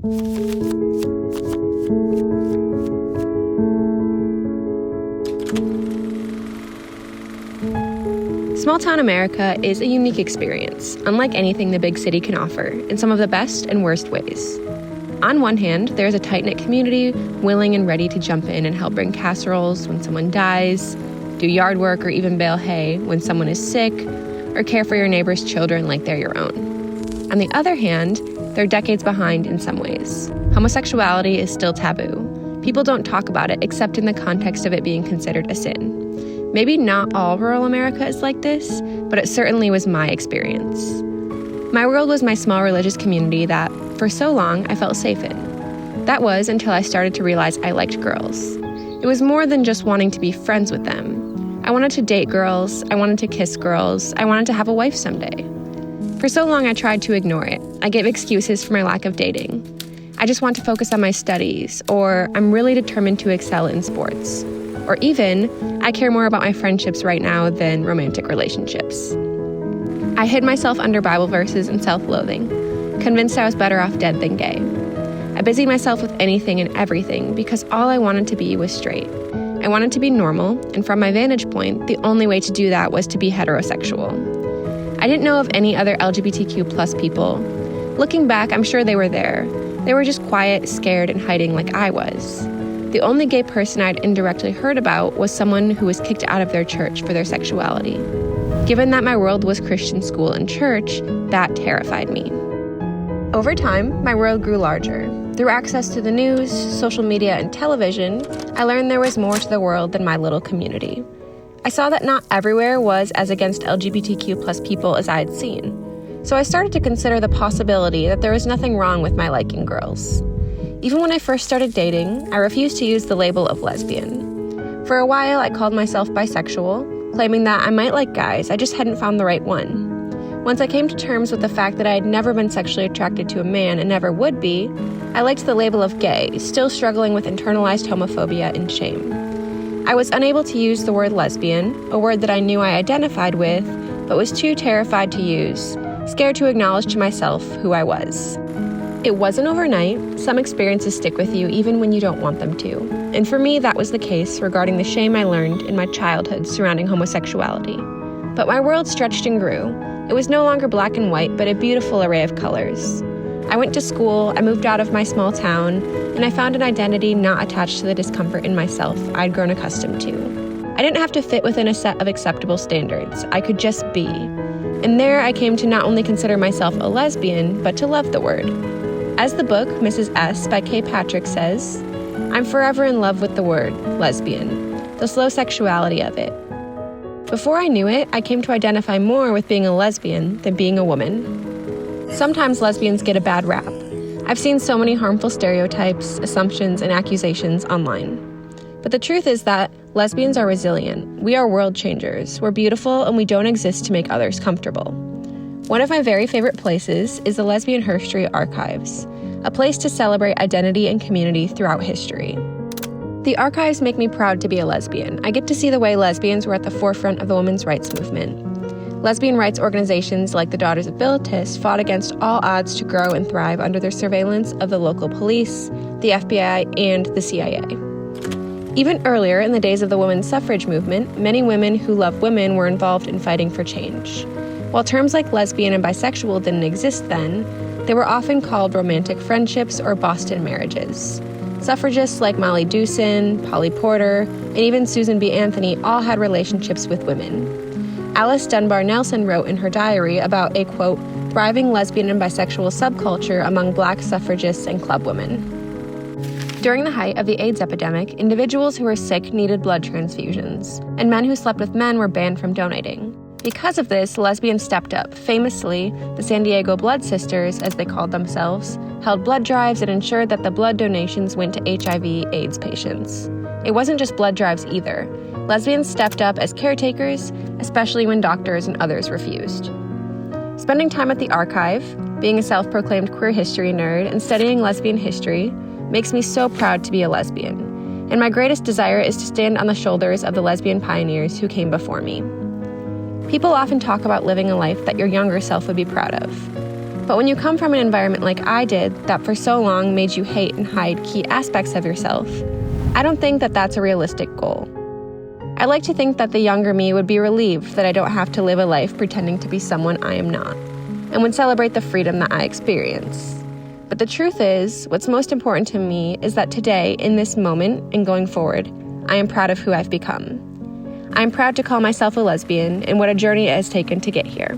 Small-town America is a unique experience, unlike anything the big city can offer, in some of the best and worst ways. On one hand, there's a tight-knit community willing and ready to jump in and help bring casseroles when someone dies, do yard work or even bale hay when someone is sick, or care for your neighbor's children like they're your own. On the other hand, they're decades behind in some ways. Homosexuality is still taboo. People don't talk about it except in the context of it being considered a sin. Maybe not all rural America is like this, but it certainly was my experience. My world was my small religious community that, for so long, I felt safe in. That was until I started to realize I liked girls. It was more than just wanting to be friends with them. I wanted to date girls, I wanted to kiss girls, I wanted to have a wife someday. For so long, I tried to ignore it. I gave excuses for my lack of dating. I just want to focus on my studies, or I'm really determined to excel in sports. Or even, I care more about my friendships right now than romantic relationships. I hid myself under Bible verses and self-loathing, convinced I was better off dead than gay. I busied myself with anything and everything because all I wanted to be was straight. I wanted to be normal, and from my vantage point, the only way to do that was to be heterosexual. I didn't know of any other LGBTQ+ people. Looking back, I'm sure they were there. They were just quiet, scared, and hiding like I was. The only gay person I'd indirectly heard about was someone who was kicked out of their church for their sexuality. Given that my world was Christian school and church, that terrified me. Over time, my world grew larger. Through access to the news, social media, and television, I learned there was more to the world than my little community. I saw that not everywhere was as against LGBTQ+ people as I had seen. So I started to consider the possibility that there was nothing wrong with my liking girls. Even when I first started dating, I refused to use the label of lesbian. For a while, I called myself bisexual, claiming that I might like guys, I just hadn't found the right one. Once I came to terms with the fact that I had never been sexually attracted to a man and never would be, I liked the label of gay, still struggling with internalized homophobia and shame. I was unable to use the word lesbian, a word that I knew I identified with, but was too terrified to use, scared to acknowledge to myself who I was. It wasn't overnight. Some experiences stick with you even when you don't want them to. And for me, that was the case regarding the shame I learned in my childhood surrounding homosexuality. But my world stretched and grew. It was no longer black and white, but a beautiful array of colors. I went to school, I moved out of my small town, and I found an identity not attached to the discomfort in myself I'd grown accustomed to. I didn't have to fit within a set of acceptable standards. I could just be. And there I came to not only consider myself a lesbian, but to love the word. As the book, Mrs. S. by Kay Patrick says, I'm forever in love with the word, lesbian, the slow sexuality of it. Before I knew it, I came to identify more with being a lesbian than being a woman. Sometimes lesbians get a bad rap. I've seen so many harmful stereotypes, assumptions, and accusations online. But the truth is that lesbians are resilient. We are world changers. We're beautiful, and we don't exist to make others comfortable. One of my very favorite places is the Lesbian History Archives, a place to celebrate identity and community throughout history. The archives make me proud to be a lesbian. I get to see the way lesbians were at the forefront of the women's rights movement. Lesbian rights organizations like the Daughters of Bilitis fought against all odds to grow and thrive under the surveillance of the local police, the FBI, and the CIA. Even earlier, in the days of the women's suffrage movement, many women who love women were involved in fighting for change. While terms like lesbian and bisexual didn't exist then, they were often called romantic friendships or Boston marriages. Suffragists like Molly Dewson, Polly Porter, and even Susan B. Anthony all had relationships with women. Alice Dunbar Nelson wrote in her diary about a, quote, thriving lesbian and bisexual subculture among Black suffragists and club women. During the height of the AIDS epidemic, individuals who were sick needed blood transfusions, and men who slept with men were banned from donating. Because of this, lesbians stepped up. Famously, the San Diego Blood Sisters, as they called themselves, held blood drives and ensured that the blood donations went to HIV/AIDS patients. It wasn't just blood drives either. Lesbians stepped up as caretakers, especially when doctors and others refused. Spending time at the archive, being a self-proclaimed queer history nerd, and studying lesbian history makes me so proud to be a lesbian. And my greatest desire is to stand on the shoulders of the lesbian pioneers who came before me. People often talk about living a life that your younger self would be proud of. But when you come from an environment like I did, that for so long made you hate and hide key aspects of yourself, I don't think that that's a realistic goal. I like to think that the younger me would be relieved that I don't have to live a life pretending to be someone I am not, and would celebrate the freedom that I experience. But the truth is, what's most important to me is that today, in this moment, and going forward, I am proud of who I've become. I am proud to call myself a lesbian and what a journey it has taken to get here.